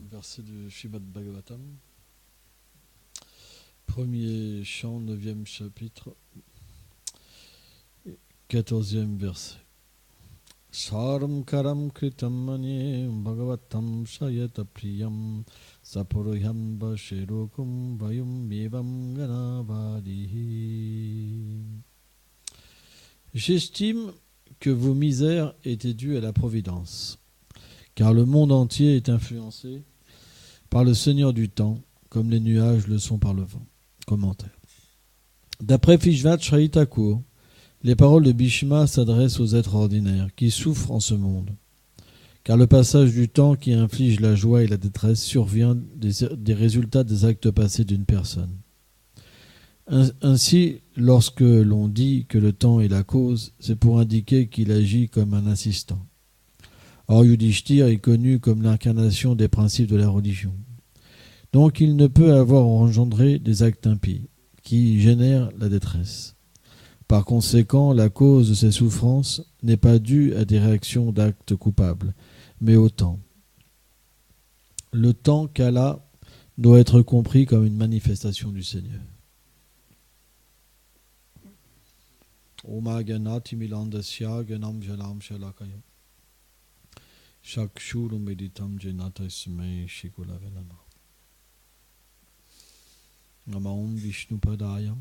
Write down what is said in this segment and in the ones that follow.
verset du Srimad Bhagavatam. Premier chant, 9e chapitre, 14e verset. Saram karam kritam manye bhagavatam shayata priyam sapuruhyam bashirokum vayum mevam ganavadihi. J'estime que vos misères étaient dues à la providence, car le monde entier est influencé par le Seigneur du temps, comme les nuages le sont par le vent. Commentaire. D'après Vishwanath Chaitya Thakur, les paroles de Bhishma s'adressent aux êtres ordinaires qui souffrent en ce monde, car le passage du temps qui inflige la joie et la détresse survient des résultats des actes passés d'une personne. Ainsi, lorsque l'on dit que le temps est la cause, c'est pour indiquer qu'il agit comme un assistant. Or, Yudhishthir est connu comme l'incarnation des principes de la religion. Donc, il ne peut avoir engendré des actes impies qui génèrent la détresse. Par conséquent, la cause de ces souffrances n'est pas due à des réactions d'actes coupables, mais au temps. Le temps qu'Allah doit être compris comme une manifestation du Seigneur. Oma ganati milandasya ganam jalam shalakaya. Shakshuru meditam jenata isme shikula velama. Namaum Vishnupadaya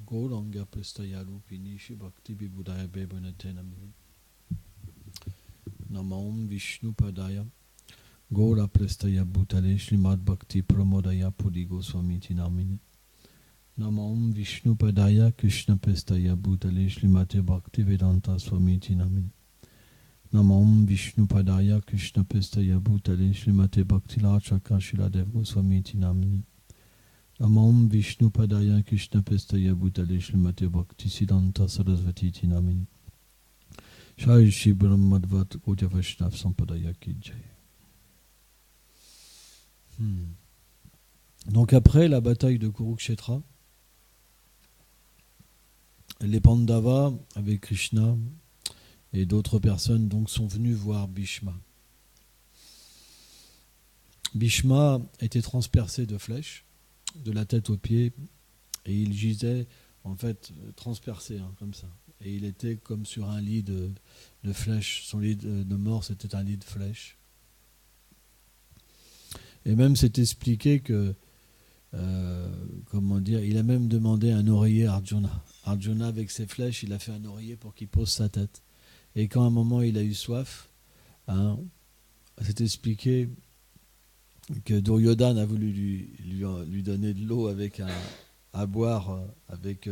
Gauranga Prestaya Rupini Shibhakti Vibhudaya Bebunate Namini. Namaum Vishnupadaya Gaura Prestaya Bhutale Shrimad Bhakti Pramodaya Puri Goswamiti Namini. Namaum Vishnupadaya Krishna Prestaya Bhutale Shrimate Bhakti Vedanta Swamiti Namini. Namaum Vishnupadaya Krishna Prestaya Bhutale Shrimate Bhakti Lachaka Shiladev Goswamiti Namini. Namam Vishnu Padaya Krishna Pestaya Bhutale Shrimate Bhakti Siddhanta Sarasvati Tinamini. Shai Shri Brahmadvat Gaudiya Vaishnav Sampadaya Ki Jai. Donc après la bataille de Kurukshetra, les Pandavas avec Krishna et d'autres personnes donc sont venus voir Bhishma. Bhishma était transpercé de flèches, de la tête aux pieds, et il gisait en fait transpercé comme ça, et il était comme sur un lit de flèches. Son lit de mort, c'était un lit de flèches, et même c'est expliqué que il a même demandé un oreiller à Arjuna avec ses flèches. Il a fait un oreiller pour qu'il pose sa tête, et quand à un moment il a eu soif, c'est expliqué que Duryodhana a voulu lui donner de l'eau avec à boire avec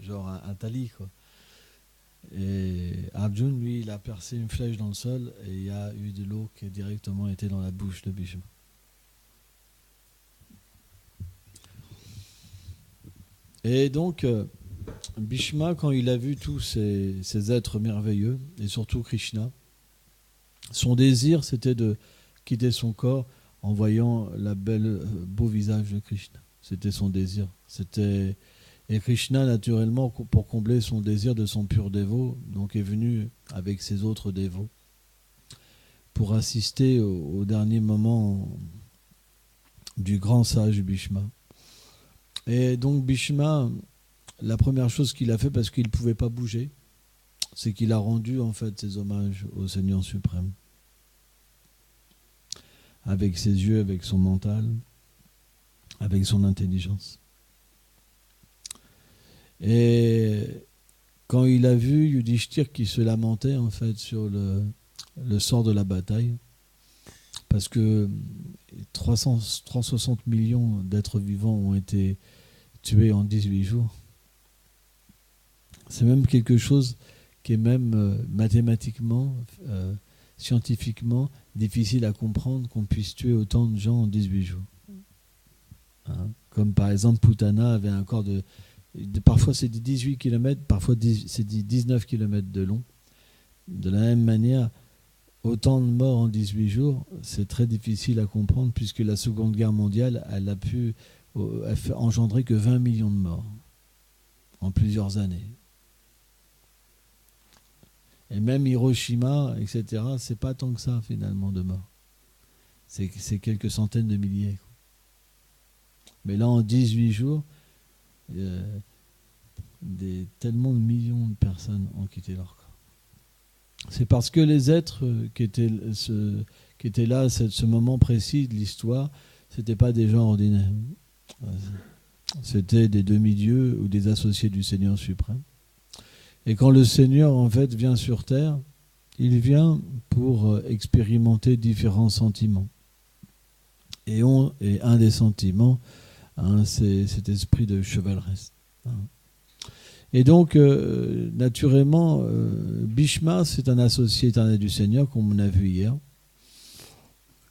genre un tali, quoi. Et Arjuna, lui, il a percé une flèche dans le sol et il y a eu de l'eau qui a directement été dans la bouche de Bhishma. Et donc Bhishma, quand il a vu tous ces êtres merveilleux, et surtout Krishna, son désir c'était de quitter son corps en voyant la beau visage de Krishna. C'était son désir. Et Krishna, naturellement, pour combler son désir de son pur dévot, donc est venu avec ses autres dévots pour assister au dernier moment du grand sage Bhishma. Et donc Bhishma, la première chose qu'il a fait, parce qu'il ne pouvait pas bouger, c'est qu'il a rendu en fait ses hommages au Seigneur suprême. Avec ses yeux, avec son mental, avec son intelligence. Et quand il a vu Yudhishthir qui se lamentait en fait sur le sort de la bataille, parce que 360 millions d'êtres vivants ont été tués en 18 jours, c'est même quelque chose qui est même mathématiquement, scientifiquement difficile à comprendre, qu'on puisse tuer autant de gens en 18 jours. Comme par exemple Putana avait un corps de parfois c'est 18 km, parfois c'est 19 km de long. De la même manière, autant de morts en 18 jours, c'est très difficile à comprendre, puisque la Seconde Guerre mondiale, elle a engendrer que 20 millions de morts en plusieurs années. Et même Hiroshima, etc., c'est pas tant que ça finalement de morts. c'est quelques centaines de milliers. Mais là, en 18 jours, tellement de millions de personnes ont quitté leur corps. C'est parce que les êtres qui étaient là à ce moment précis de l'histoire, c'était pas des gens ordinaires. C'était des demi-dieux ou des associés du Seigneur suprême. Et quand le Seigneur, en fait, vient sur terre, il vient pour expérimenter différents sentiments. Et un des sentiments, c'est cet esprit de chevaleresque. Et donc, naturellement, Bhishma, c'est un associé éternel du Seigneur, comme on a vu hier.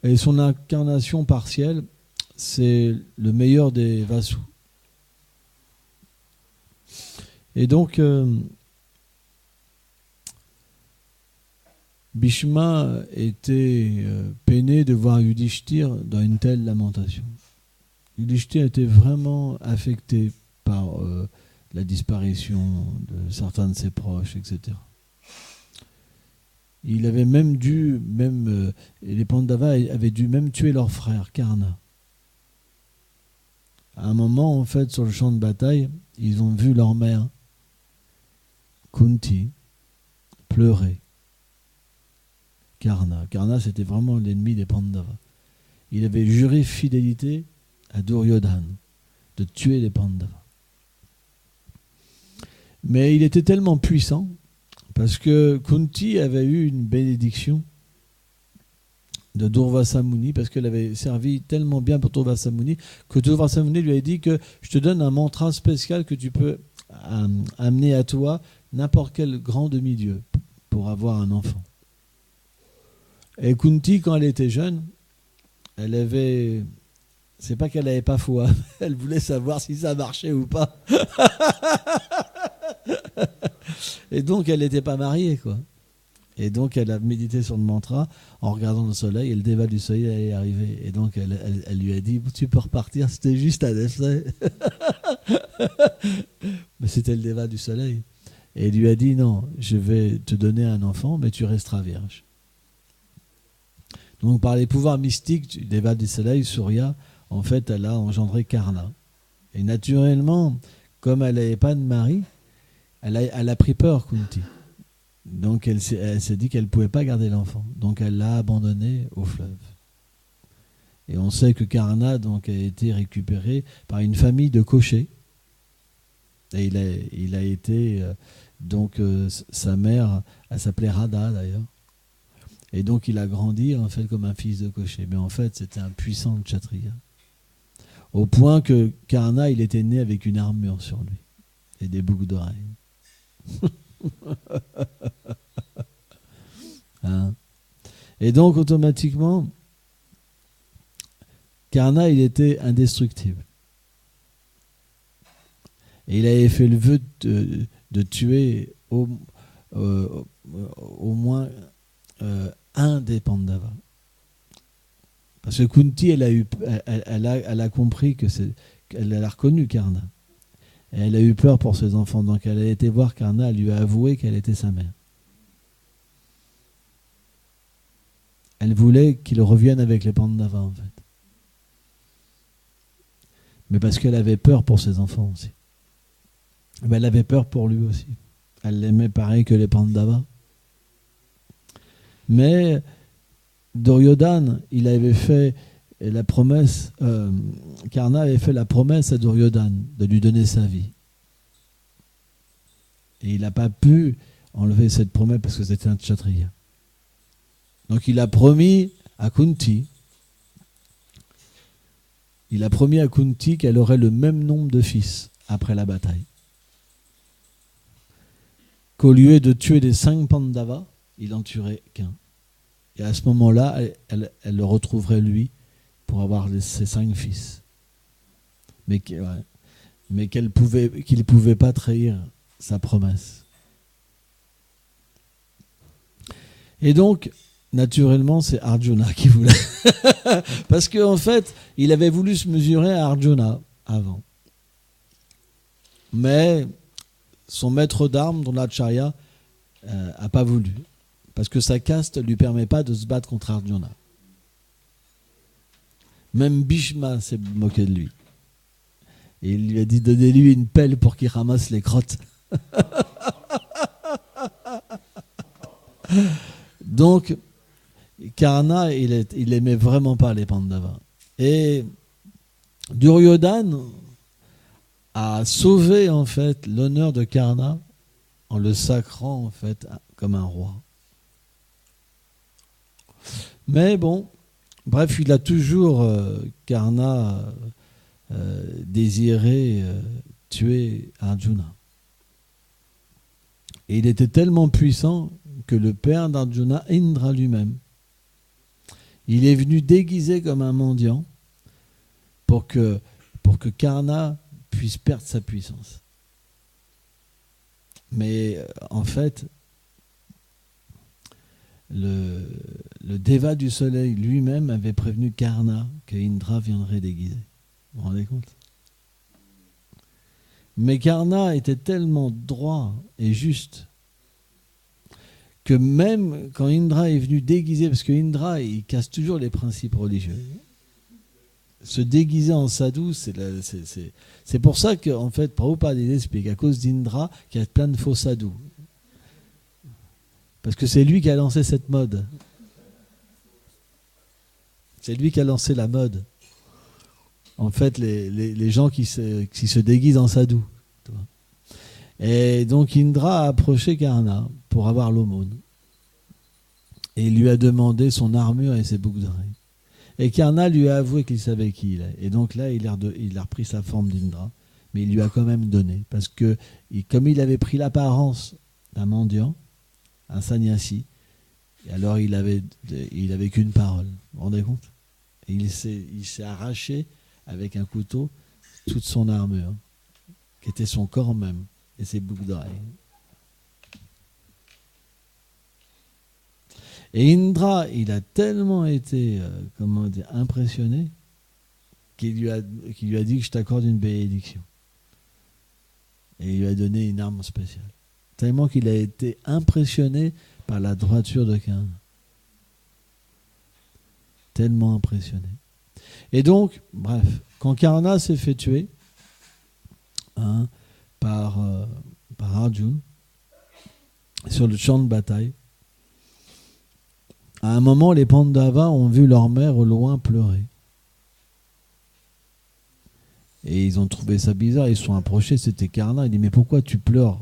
Et son incarnation partielle, c'est le meilleur des Vasus. Et donc, Bhishma était peiné de voir Yudhishthir dans une telle lamentation. Yudhishthir était vraiment affecté par la disparition de certains de ses proches, etc. Il avait même dû, les Pandavas avaient dû même tuer leur frère, Karna. À un moment, en fait, sur le champ de bataille, ils ont vu leur mère, Kunti, pleurer. Karna, c'était vraiment l'ennemi des Pandavas. Il avait juré fidélité à Duryodhana, de tuer les Pandavas. Mais il était tellement puissant, parce que Kunti avait eu une bénédiction de Durvasa Muni, parce qu'elle avait servi tellement bien pour Durvasa Muni, que Durvasa Muni lui a dit que je te donne un mantra spécial que tu peux amener à toi n'importe quel grand demi-dieu pour avoir un enfant. Et Kunti, quand elle était jeune, elle avait... C'est pas qu'elle n'avait pas foi, elle voulait savoir si ça marchait ou pas. Et donc, elle n'était pas mariée, quoi. Et donc, elle a médité sur le mantra en regardant le soleil, et le déva du soleil est arrivé. Et donc, elle lui a dit, tu peux repartir, c'était juste un essai. Mais c'était le déva du soleil. Et il lui a dit, non, je vais te donner un enfant, mais tu resteras vierge. Donc, par les pouvoirs mystiques du déva du soleil, Surya, en fait, elle a engendré Karna. Et naturellement, comme elle n'avait pas de mari, elle a pris peur, Kunti. Donc, elle s'est dit qu'elle ne pouvait pas garder l'enfant. Donc, elle l'a abandonné au fleuve. Et on sait que Karna donc, a été récupéré par une famille de cochers. Et il a été... sa mère, elle s'appelait Radha, d'ailleurs. Et donc, il a grandi, en fait, comme un fils de cocher. Mais en fait, c'était un puissant kshatriya. Au point que Karna, il était né avec une armure sur lui. Et des boucles d'oreilles. Hein? Et donc automatiquement Karna il était indestructible et il avait fait le vœu de tuer au moins un des Pandavas, parce que Kunti elle a compris que elle a reconnu Karna. Et elle a eu peur pour ses enfants, donc elle a été voir Karna, elle lui a avoué qu'elle était sa mère. Elle voulait qu'il revienne avec les Pandavas, en fait. Mais parce qu'elle avait peur pour ses enfants aussi. Mais elle avait peur pour lui aussi. Elle l'aimait pareil que les Pandavas. Mais Duryodhana, il avait fait la promesse, Karna avait fait la promesse à Duryodhana de lui donner sa vie. Et il n'a pas pu enlever cette promesse parce que c'était un kshatriya. Donc il a promis à Kunti, qu'elle aurait le même nombre de fils après la bataille. Qu'au lieu de tuer les 5 Pandavas, il en tuerait qu'un. Et à ce moment-là, elle le retrouverait lui pour avoir ses 5 fils. Mais qu'il ne pouvait pas trahir sa promesse. Et donc, naturellement, c'est Arjuna qui voulait. Parce qu'en fait, il avait voulu se mesurer à Arjuna avant. Mais son maître d'armes, Dronacharya, n'a pas voulu. Parce que sa caste ne lui permet pas de se battre contre Arjuna. Même Bhishma s'est moqué de lui. Et il lui a dit donnez-lui une pelle pour qu'il ramasse les crottes. Donc, Karna, il aimait vraiment pas les Pandavas. Et Duryodhana a sauvé en fait l'honneur de Karna en le sacrant en fait comme un roi. Mais bon, bref, il a toujours Karna désiré tuer Arjuna. Et il était tellement puissant que le père d'Arjuna, Indra lui-même, il est venu déguisé comme un mendiant pour que Karna puisse perdre sa puissance. Mais en fait, le Deva du soleil lui-même avait prévenu Karna que Indra viendrait déguisé. Vous vous rendez compte? Mais Karna était tellement droit et juste que même quand Indra est venu déguiser, parce que Indra, il casse toujours les principes religieux, se déguiser en sadhu, c'est pour ça qu'en fait, Prabhupada explique, à cause d'Indra, qu'il y a plein de faux sadhus. Parce que c'est lui qui a lancé cette mode. C'est lui qui a lancé la mode. En fait, les gens qui se déguisent en sadhu. Et donc Indra a approché Karna pour avoir l'aumône. Et il lui a demandé son armure et ses boucles d'oreilles. Et Karna lui a avoué qu'il savait qui il est. Et donc là, il a repris sa forme d'Indra. Mais il lui a quand même donné. Parce que, comme il avait pris l'apparence d'un mendiant, un sannyasi, et alors il avait qu'une parole. Vous vous rendez compte? Et il s'est arraché avec un couteau toute son armure, qui était son corps même, et ses boucles d'oreilles. Et Indra, il a tellement été impressionné qu'il lui a dit que je t'accorde une bénédiction. Et il lui a donné une arme spéciale. Tellement qu'il a été impressionné par la droiture de Karna. Tellement impressionné. Et donc, bref, quand Karna s'est fait tuer par Arjuna sur le champ de bataille, à un moment, les Pandavas ont vu leur mère au loin pleurer. Et ils ont trouvé ça bizarre, ils se sont approchés, c'était Karna. Il dit, mais pourquoi tu pleures,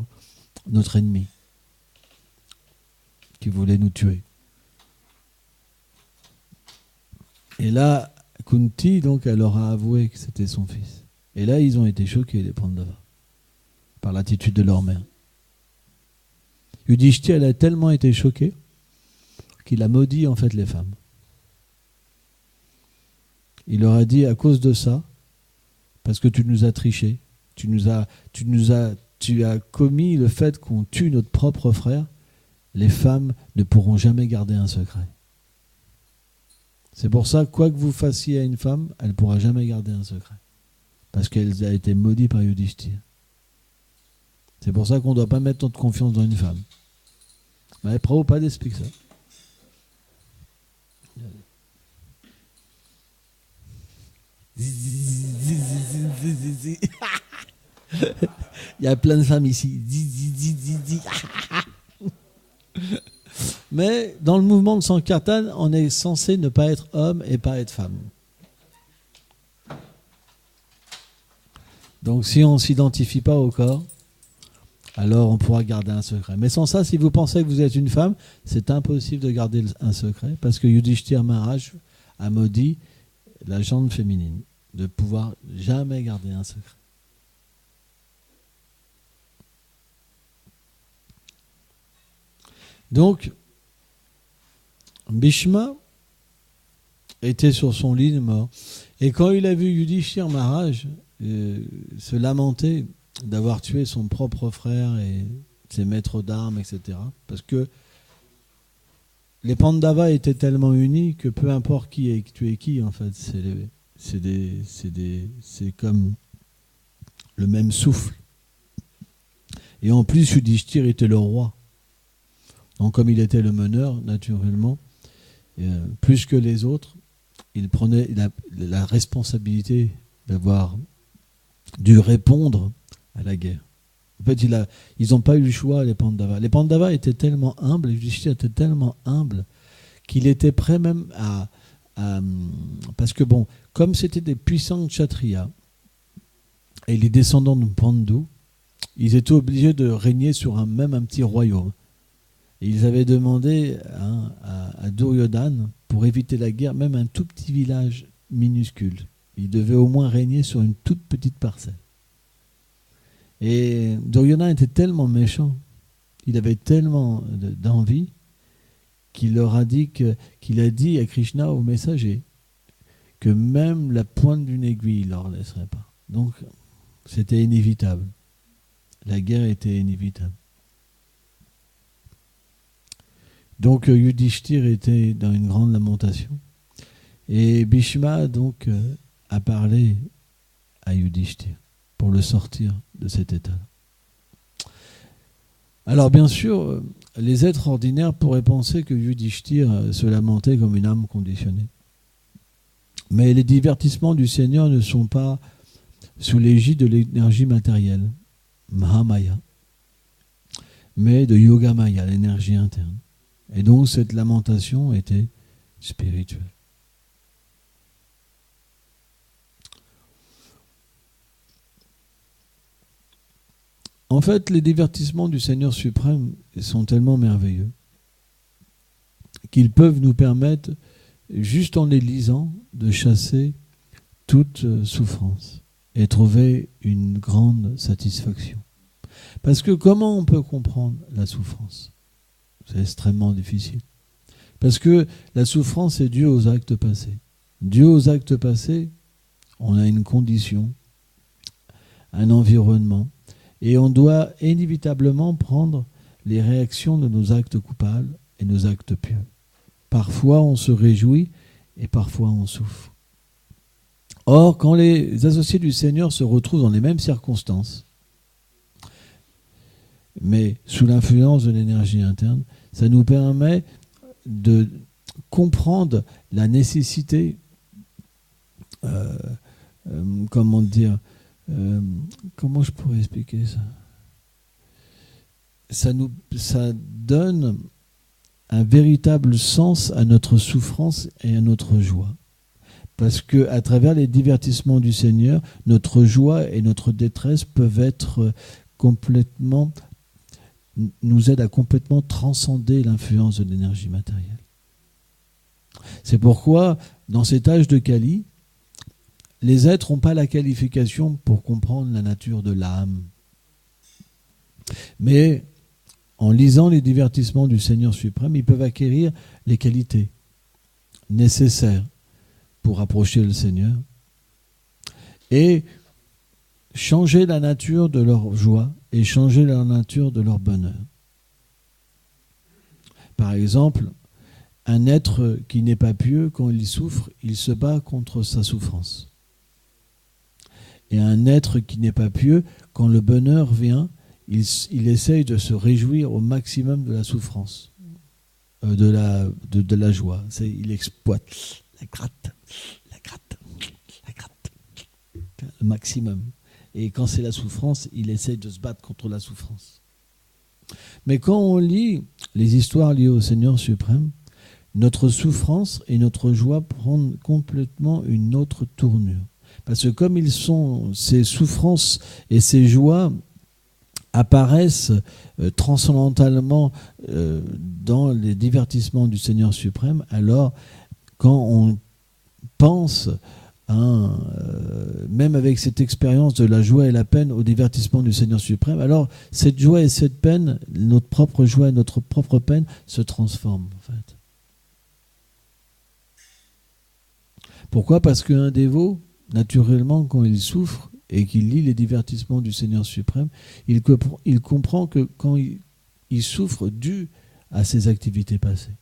notre ennemi, qui voulait nous tuer? Et là, Kunti, donc, elle leur a avoué que c'était son fils. Et là, ils ont été choqués, les Pandavas, par l'attitude de leur mère. Yudhishthira, elle a tellement été choquée qu'il a maudit en fait les femmes. Il leur a dit, à cause de ça, parce que tu nous as triché, tu as commis le fait qu'on tue notre propre frère, les femmes ne pourront jamais garder un secret. C'est pour ça, quoi que vous fassiez à une femme, elle ne pourra jamais garder un secret. Parce qu'elle a été maudite par Yudhishthira. C'est pour ça qu'on ne doit pas mettre notre confiance dans une femme. Mais Prabhupada explique ça. Il y a plein de femmes ici. Mais dans le mouvement de Sankirtan, on est censé ne pas être homme et pas être femme. Donc si on ne s'identifie pas au corps, alors on pourra garder un secret. Mais sans ça, si vous pensez que vous êtes une femme, c'est impossible de garder un secret, parce que Yudhishthira Maharaj a maudit la gente féminine de pouvoir jamais garder un secret. Donc, Bhishma était sur son lit de mort. Et quand il a vu Yudhishthira Maharaj se lamenter d'avoir tué son propre frère et ses maîtres d'armes, etc., parce que les Pandavas étaient tellement unis que peu importe qui ait tué qui, en fait, c'est comme le même souffle. Et en plus, Yudhishthira était le roi. Donc, comme il était le meneur, naturellement, plus que les autres, il prenait la responsabilité d'avoir dû répondre à la guerre. En fait, ils n'ont pas eu le choix, les Pandavas. Les Pandavas étaient tellement humbles, Yudhishthira était tellement humble qu'il était prêt même parce que bon, comme c'était des puissants kshatriyas et les descendants de Pandu, ils étaient obligés de régner sur même un petit royaume. Et ils avaient demandé à Duryodhana, pour éviter la guerre, même un tout petit village minuscule. Il devait au moins régner sur une toute petite parcelle. Et Duryodhana était tellement méchant, il avait tellement d'envie, qu'il leur a dit qu'il a dit à Krishna, au messager, que même la pointe d'une aiguille, il ne leur laisserait pas. Donc, c'était inévitable. La guerre était inévitable. Donc, Yudhishthira était dans une grande lamentation. Et Bhishma, donc, a parlé à Yudhishthira pour le sortir de cet état-là. Alors, bien sûr, les êtres ordinaires pourraient penser que Yudhishthira se lamentait comme une âme conditionnée. Mais les divertissements du Seigneur ne sont pas sous l'égide de l'énergie matérielle, Mahamaya, mais de Yogamaya, l'énergie interne. Et donc cette lamentation était spirituelle. En fait, les divertissements du Seigneur suprême sont tellement merveilleux qu'ils peuvent nous permettre, juste en les lisant, de chasser toute souffrance et trouver une grande satisfaction. Parce que comment on peut comprendre la souffrance ? C'est extrêmement difficile. Parce que la souffrance est due aux actes passés. Due aux actes passés, on a une condition, un environnement, et on doit inévitablement prendre les réactions de nos actes coupables et nos actes pieux. Parfois on se réjouit et parfois on souffre. Or, quand les associés du Seigneur se retrouvent dans les mêmes circonstances, mais sous l'influence de l'énergie interne, ça nous permet de comprendre la nécessité, comment je pourrais expliquer ça ? Ça donne un véritable sens à notre souffrance et à notre joie. Parce qu'à travers les divertissements du Seigneur, notre joie et notre détresse peuvent être nous aident à complètement transcender l'influence de l'énergie matérielle. C'est pourquoi, dans cet âge de Kali, les êtres n'ont pas la qualification pour comprendre la nature de l'âme. Mais en lisant les divertissements du Seigneur suprême, ils peuvent acquérir les qualités nécessaires pour approcher le Seigneur et changer la nature de leur joie et changer la nature de leur bonheur. Par exemple, un être qui n'est pas pieux, quand il souffre, il se bat contre sa souffrance. Et un être qui n'est pas pieux, quand le bonheur vient, il essaye de se réjouir au maximum de la souffrance, de la joie. Il exploite la gratte, le maximum. Et quand c'est la souffrance, il essaye de se battre contre la souffrance. Mais quand on lit les histoires liées au Seigneur suprême, notre souffrance et notre joie prennent complètement une autre tournure. Parce que comme ces souffrances et ces joies apparaissent transcendamentalement dans les divertissements du Seigneur suprême, alors quand on pense, même avec cette expérience de la joie et la peine au divertissement du Seigneur suprême, alors cette joie et cette peine, notre propre joie et notre propre peine se transforment en fait. Pourquoi ? Parce qu'un dévot, naturellement, quand il souffre et qu'il lit les divertissements du Seigneur suprême, il comprend que quand il souffre dû à ses activités passées.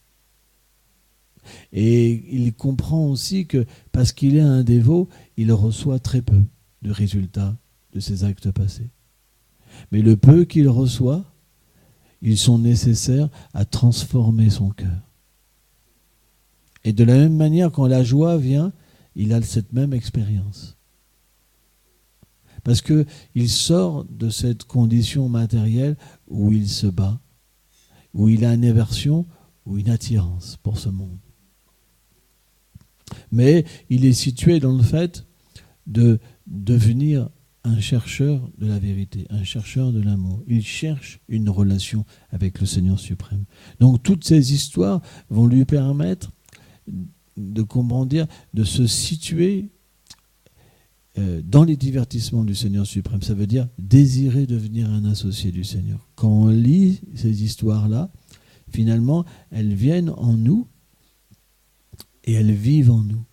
Et il comprend aussi que parce qu'il est un dévot, il reçoit très peu de résultats de ses actes passés. Mais le peu qu'il reçoit, ils sont nécessaires à transformer son cœur. Et de la même manière, quand la joie vient, il a cette même expérience. Parce qu'il sort de cette condition matérielle où il se bat, où il a une aversion ou une attirance pour ce monde. Mais il est situé dans le fait de devenir un chercheur de la vérité, un chercheur de l'amour. Il cherche une relation avec le Seigneur suprême. Donc toutes ces histoires vont lui permettre de comprendre, de se situer dans les divertissements du Seigneur suprême. Ça veut dire désirer devenir un associé du Seigneur. Quand on lit ces histoires-là, finalement, elles viennent en nous et elles vivent en nous.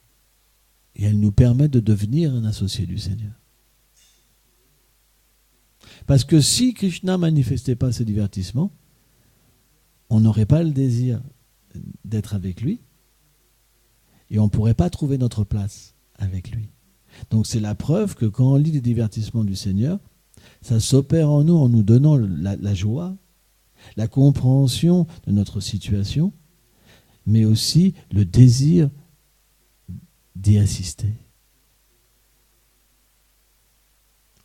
Et elles nous permettent de devenir un associé du Seigneur. Parce que si Krishna manifestait pas ces divertissements, on n'aurait pas le désir d'être avec lui et on ne pourrait pas trouver notre place avec lui. Donc c'est la preuve que quand on lit les divertissements du Seigneur, ça s'opère en nous donnant la joie, la compréhension de notre situation, mais aussi le désir d'y assister.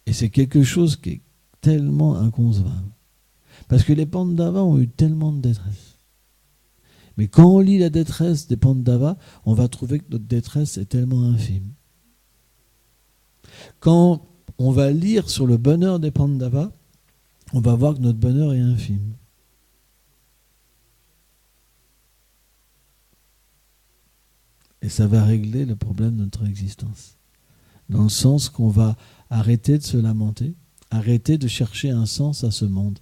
Et c'est quelque chose qui est tellement inconcevable. Parce que les Pandavas ont eu tellement de détresse. Mais quand on lit la détresse des Pandavas, on va trouver que notre détresse est tellement infime. Quand on va lire sur le bonheur des Pandavas, on va voir que notre bonheur est infime. Et ça va régler le problème de notre existence. Dans le sens qu'on va arrêter de se lamenter, arrêter de chercher un sens à ce monde.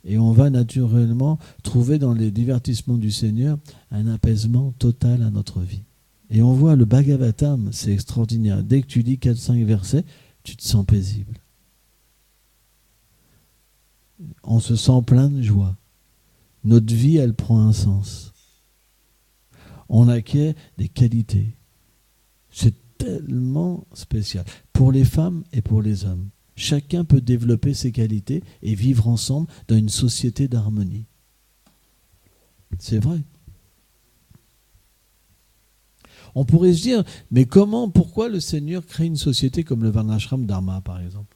Et on va naturellement trouver dans les divertissements du Seigneur un apaisement total à notre vie. Et on voit le Bhagavatam, c'est extraordinaire. Dès que tu lis 4-5 versets, tu te sens paisible. On se sent plein de joie. Notre vie, elle prend un sens. On acquiert des qualités. C'est tellement spécial. Pour les femmes et pour les hommes. Chacun peut développer ses qualités et vivre ensemble dans une société d'harmonie. C'est vrai. On pourrait se dire, mais pourquoi le Seigneur crée une société comme le Varnashram Dharma, par exemple?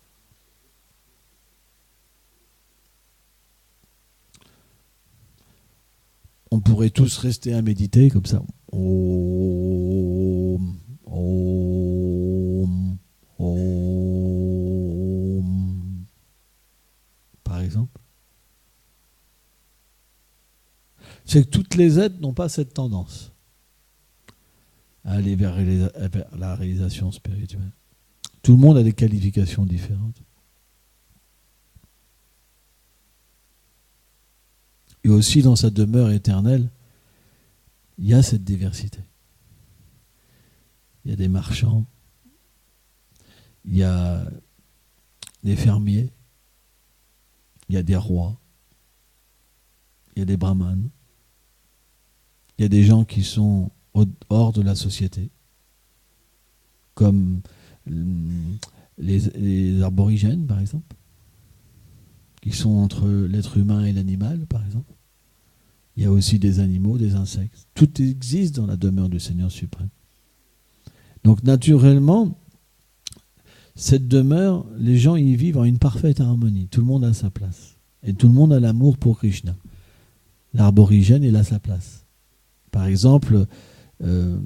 On pourrait tous rester à méditer comme ça. Om, om, om, par exemple. C'est que toutes les êtres n'ont pas cette tendance à aller vers la réalisation spirituelle. Tout le monde a des qualifications différentes. Et aussi dans sa demeure éternelle, il y a cette diversité. Il y a des marchands, il y a des fermiers, il y a des rois, il y a des brahmanes, il y a des gens qui sont hors de la société, comme les aborigènes, par exemple, qui sont entre l'être humain et l'animal, par exemple. Il y a aussi des animaux, des insectes. Tout existe dans la demeure du Seigneur suprême. Donc naturellement, cette demeure, les gens y vivent en une parfaite harmonie. Tout le monde a sa place. Et tout le monde a l'amour pour Krishna. L'arborigène, il a sa place. Par exemple,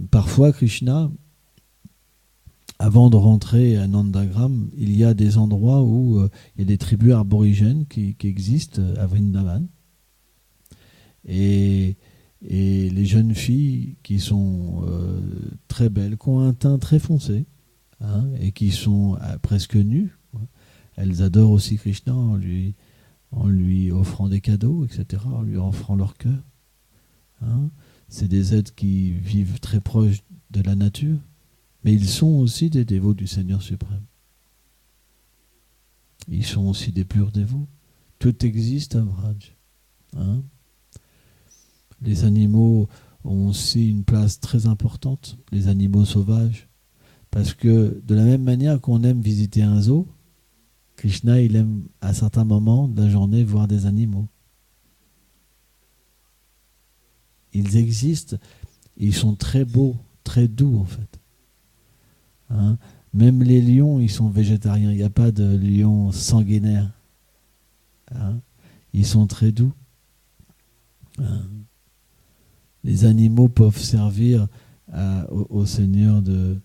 parfois Krishna, avant de rentrer à Nandagram, il y a des endroits où il y a des tribus aborigènes qui existent à Vrindavan. Et les jeunes filles qui sont très belles, qui ont un teint très foncé, hein, et qui sont presque nues, elles adorent aussi Krishna en lui offrant des cadeaux, etc., en lui offrant leur cœur. Hein. C'est des êtres qui vivent très proches de la nature, mais ils sont aussi des dévots du Seigneur suprême. Ils sont aussi des purs dévots. Tout existe à Vraj. Hein. Les animaux ont aussi une place très importante, les animaux sauvages, parce que de la même manière qu'on aime visiter un zoo, Krishna, il aime à certains moments de la journée voir des animaux. Ils existent ils sont très beaux, très doux en fait. Hein. Même les lions, ils sont végétariens. Il n'y a pas de lions sanguinaires. Hein. Ils sont très doux. Hein. Les animaux peuvent servir au Seigneur de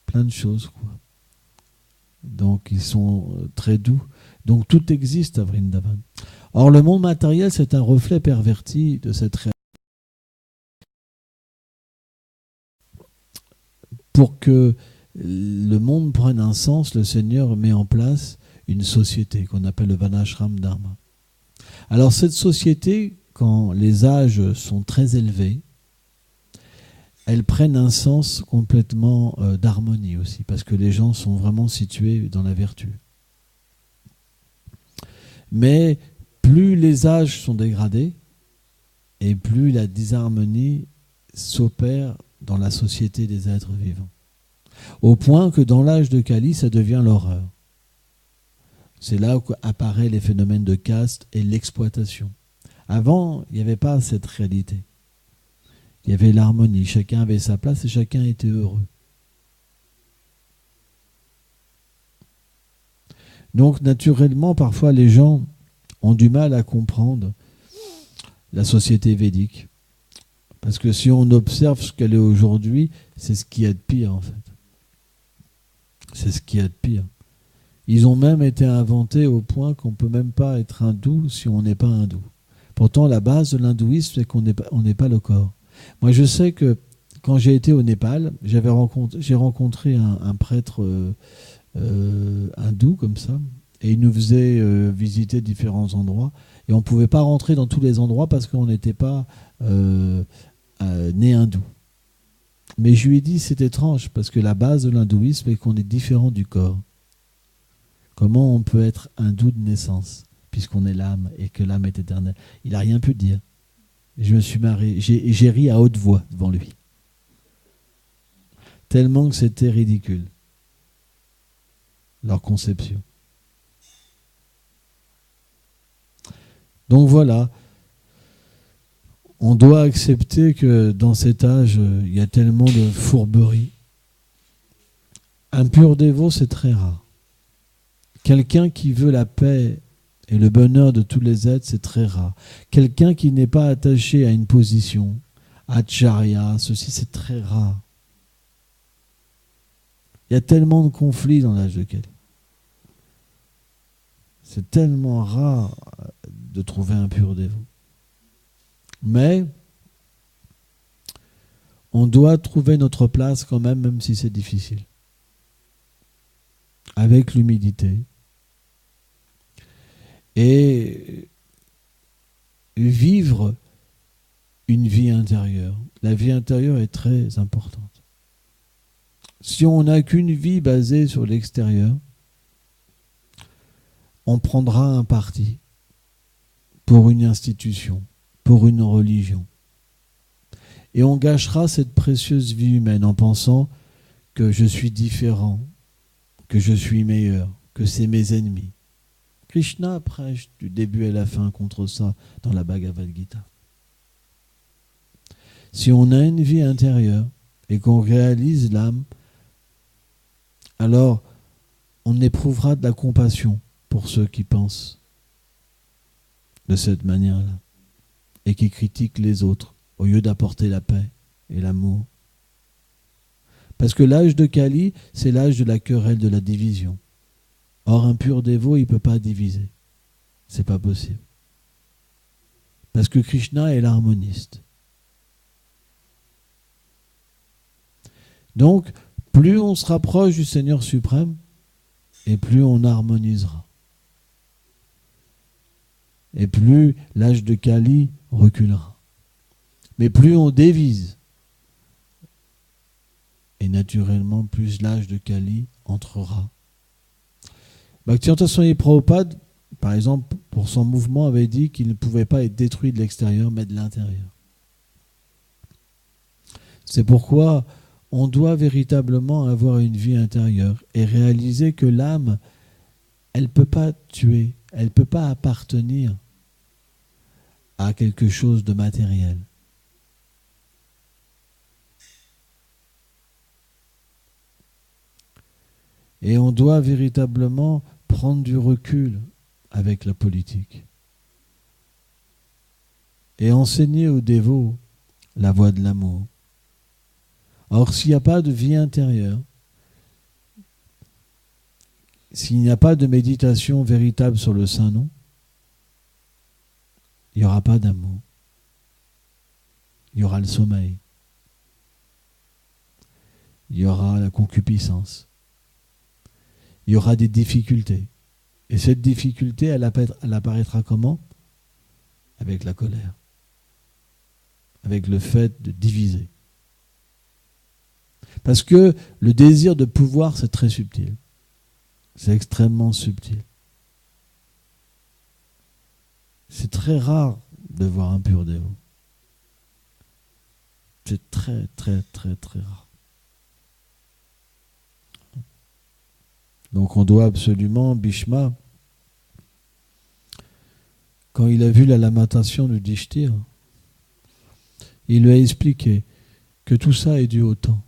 plein de choses, quoi. Donc ils sont très doux. Donc tout existe à Vrindavan. Or le monde matériel, c'est un reflet perverti de cette réalité. Pour que le monde prenne un sens, le Seigneur met en place une société qu'on appelle le Vanashram Dharma. Alors cette société, quand les âges sont très élevés, elles prennent un sens complètement d'harmonie aussi, parce que les gens sont vraiment situés dans la vertu. Mais plus les âges sont dégradés, et plus la disharmonie s'opère dans la société des êtres vivants. Au point que dans l'âge de Kali, ça devient l'horreur. C'est là où apparaissent les phénomènes de caste et l'exploitation. Avant, il n'y avait pas cette réalité. Il y avait l'harmonie, chacun avait sa place et chacun était heureux. Donc naturellement, parfois les gens ont du mal à comprendre la société védique. Parce que si on observe ce qu'elle est aujourd'hui, c'est ce qu'il y a de pire en fait. C'est ce qu'il y a de pire. Ils ont même été inventés au point qu'on ne peut même pas être hindou si on n'est pas hindou. Pourtant, la base de l'hindouisme, c'est qu'on n'est pas le corps. Moi, je sais que quand j'ai été au Népal, j'ai rencontré un prêtre hindou comme ça, et il nous faisait visiter différents endroits, et on ne pouvait pas rentrer dans tous les endroits parce qu'on n'était pas né hindou. Mais je lui ai dit, c'est étrange, parce que la base de l'hindouisme est qu'on est différent du corps. Comment on peut être hindou de naissance, puisqu'on est l'âme, et que l'âme est éternelle? Il n'a rien pu dire. Je me suis marré, j'ai ri à haute voix devant lui. Tellement que c'était ridicule, leur conception. Donc voilà, on doit accepter que dans cet âge, il y a tellement de fourberies. Un pur dévot, c'est très rare. Quelqu'un qui veut la paix et le bonheur de tous les êtres, c'est très rare. Quelqu'un qui n'est pas attaché à une position, acharya, ceci, c'est très rare. Il y a tellement de conflits dans l'âge de Kali. C'est tellement rare de trouver un pur dévot. Mais on doit trouver notre place quand même, même si c'est difficile. Avec l'humilité. Et vivre une vie intérieure. La vie intérieure est très importante. Si on n'a qu'une vie basée sur l'extérieur, on prendra un parti pour une institution, pour une religion. Et on gâchera cette précieuse vie humaine en pensant que je suis différent, que je suis meilleur, que c'est mes ennemis. Krishna prêche du début à la fin contre ça dans la Bhagavad Gita. Si on a une vie intérieure et qu'on réalise l'âme, alors on éprouvera de la compassion pour ceux qui pensent de cette manière-là et qui critiquent les autres au lieu d'apporter la paix et l'amour. Parce que l'âge de Kali, c'est l'âge de la querelle, de la division. Or, un pur dévot, il ne peut pas diviser. C'est pas possible. Parce que Krishna est l'harmoniste. Donc, plus on se rapproche du Seigneur suprême, et plus on harmonisera. Et plus l'âge de Kali reculera. Mais plus on dévise, et naturellement, plus l'âge de Kali entrera. Bhaktivedanta Swami Prabhupada, par exemple, pour son mouvement, avait dit qu'il ne pouvait pas être détruit de l'extérieur, mais de l'intérieur. C'est pourquoi on doit véritablement avoir une vie intérieure et réaliser que l'âme, elle ne peut pas tuer, elle ne peut pas appartenir à quelque chose de matériel. Et on doit véritablement prendre du recul avec la politique et enseigner aux dévots la voie de l'amour. Or, s'il n'y a pas de vie intérieure, s'il n'y a pas de méditation véritable sur le Saint-Nom, il n'y aura pas d'amour. Il y aura le sommeil. Il y aura la concupiscence. Il y aura des difficultés. Et cette difficulté, elle apparaîtra comment? Avec la colère. Avec le fait de diviser. Parce que le désir de pouvoir, c'est très subtil. C'est extrêmement subtil. C'est très rare de voir un pur dévot. C'est très, très, très, très rare. Donc on doit absolument, Bhishma, quand il a vu la lamentation de Yudhishthira, il lui a expliqué que tout ça est dû au temps.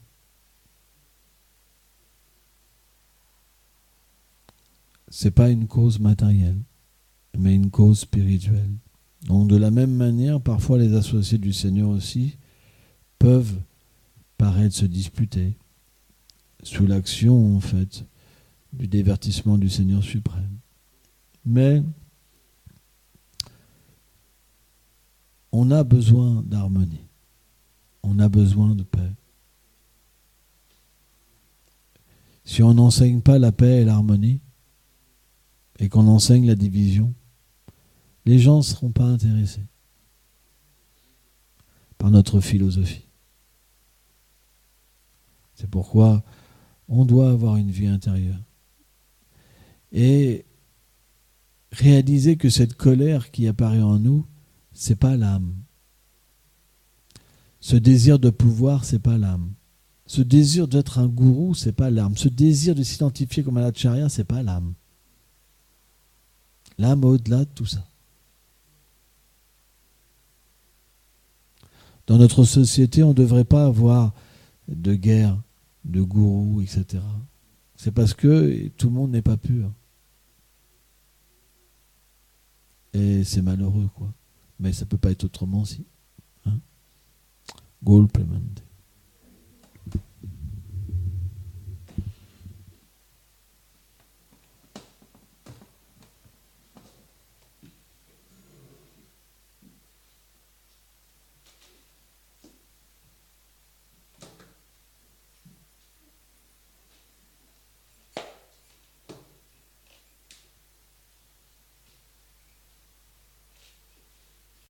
C'est pas une cause matérielle, mais une cause spirituelle. Donc de la même manière, parfois les associés du Seigneur aussi peuvent paraître se disputer sous l'action en fait du divertissement du Seigneur suprême. Mais on a besoin d'harmonie, on a besoin de paix. Si on n'enseigne pas la paix et l'harmonie, et qu'on enseigne la division, les gens ne seront pas intéressés par notre philosophie. C'est pourquoi on doit avoir une vie intérieure et réaliser que cette colère qui apparaît en nous, c'est pas l'âme. Ce désir de pouvoir, c'est pas l'âme. Ce désir d'être un gourou, c'est pas l'âme. Ce désir de s'identifier comme un acharya, c'est pas l'âme. L'âme au-delà de tout ça. Dans notre société, on ne devrait pas avoir de guerre, de gourous, etc. C'est parce que tout le monde n'est pas pur. Et c'est malheureux, quoi. Mais ça ne peut pas être autrement si. Hein? Golpemante.